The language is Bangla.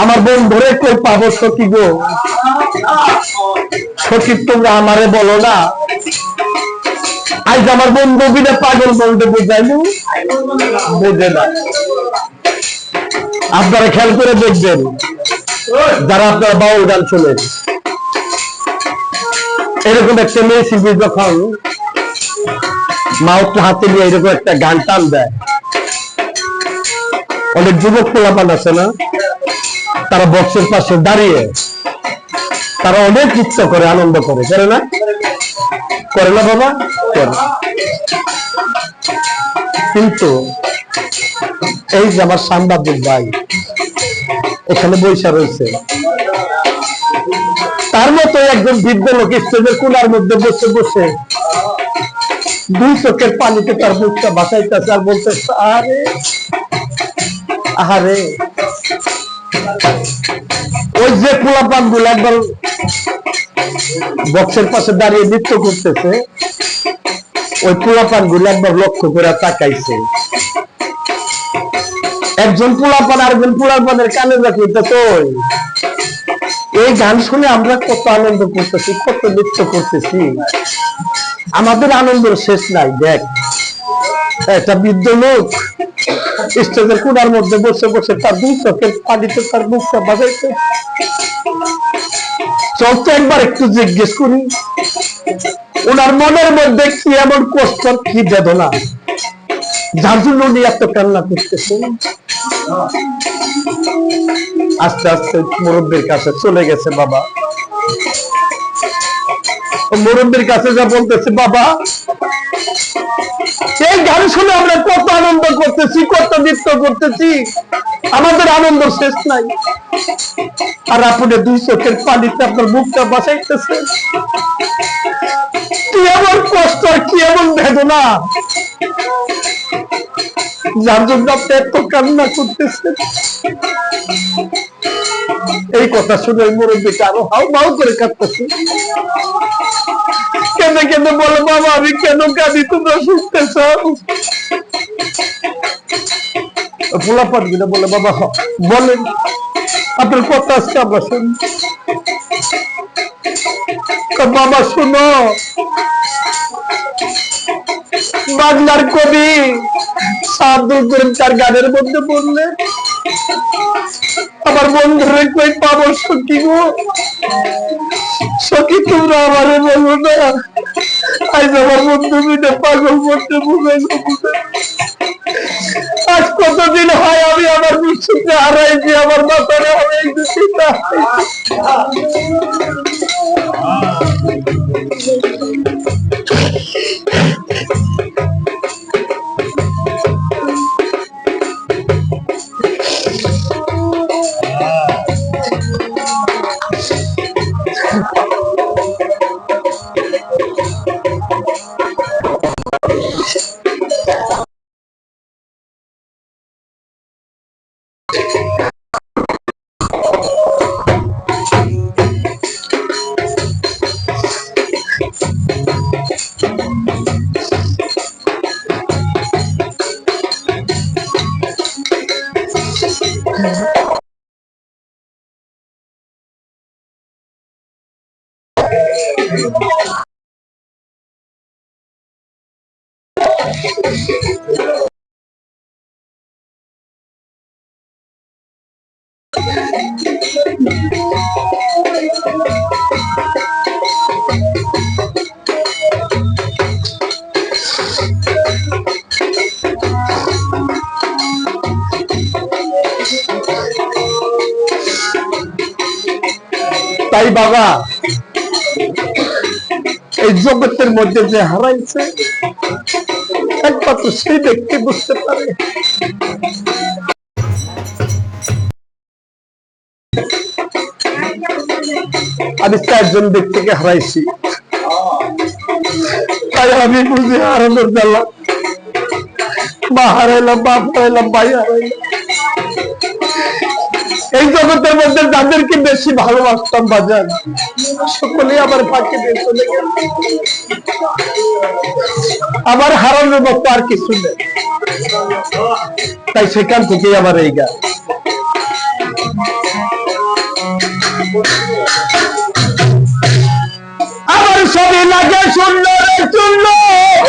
আমার বন্ধুরে কই পাবো সখী গো, সখী তোমরা আমারে বলো না। আজ আমার বন্ধু বিনা পাগল বলতে বুঝাইলো, বুঝে না। আপনারা খেয়াল করে দেখবেন, যারা আপনারা বাউল গান শোনেন, এরকম একটা মেয়ে শিল্পী যখন মাউথটা হাতে নিয়ে এরকম একটা গান টান দেয়, অনেক যুবক পোলাপান আছে না, তারা বক্সের পাশে দাঁড়িয়ে তারা অনেক নৃত্য করে, আনন্দ করে, করে না? করে না বাবা? করে। কিন্তু এই যে আমার সাংবাদিক ভাই এখানে বৈশা রয়েছে, তার মতো একজন বৃদ্ধ লোক স্টেজের কোনার মধ্যে বসে বসে দুই চোখের পানিতে তার মুখটা বাঁচাইতেছে আর বলতেছে, আরে আহারে। ওই যে পোলাপান গুলো একবার বক্সের পাশে দাঁড়িয়ে নৃত্য করতেছে, ওই পোলাপান গুলো একবার লক্ষ্য করে তাকাইছে। একজন পোলাপান আরেকজন পোলাপানের কানে রাখতে, এই গান শুনে আমরা কত আনন্দ করতেছি, কত নৃত্য করতেছি, আমাদের আনন্দের শেষ নাই। দেখ, একটা বৃদ্ধ লোক স্টেজের কোনার মধ্যে বসে বসে তার দুই চোখের পানিতে তার মুখটা বাজাইতে। চল তো একবার একটু জিজ্ঞেস করি, ওনার মনের মধ্যে কি এমন কষ্ট, কি বেদনা, যার জন্য উনি এত কান্না করতেছে। আস্তে আস্তে মুরব্বীর কাছে চলে গেছে বাবা। মুরব্বীর কাছে যা বলতেছে, বাবা এই গান শুনে আমরা কত আনন্দ করতেছি, কত নৃত্য করতেছি, আমাদের আনন্দ শেষ নাই, আর আপনি দুই চোখের পানিতে আপনার মুখটা বাঁচাইতেছেন। কি এমন কষ্ট, কি এমন বেদনা, যার জন্য আপনি এত কান্না করতেছেন। এই কথা শুনে মুরব্বীটা আরো হাউ মাউ করে কাঁদতেছে, কেঁদে কেঁদে বলে, বাবা আমি কেন কাঁদি, তোমরা শুনতে চাও? পোলাপান গুলো বলে, বাবা বলেন, আপনার কথা আজকে আমরা শুনি। বাবা শুনো, বাংলার কবি আব্দুল করিম তার গানের মধ্যে বললে, আমার বন্ধুরে কই পাবো সখী গো, সখী তোমরা আমারে বলো না। আজ আমার বন্ধু মিলে পাগল করতে বুঝাইলো, আজ কতদিন হয় আমি আমার বিশ্বকে হারাইছি, আমার মাথায় হারাইছি চিন্তা। তাই বাবা এই জগতের মধ্যে যে হারাইছে একমাত্র সেই ব্যক্তি বুঝতে পারে। আমি 4 জন ব্যক্তিকে হারাইছি, তাই আমি বুঝি হারানোর জ্বালা। মা হারাইলাম, বাপ হারাইলাম, ভাই হারাইলাম। এই জগতের মধ্যে যাদেরকে বেশি ভালোবাসতাম বাজার, সকলেই আমার ফাঁকে দিয়ে চলে গেল। আমার হারানোর মতো আর কিছু নেই, তাই সেখান থেকেই আমার এই গান। আমার সবই লাগে সুন্দর সুন্দর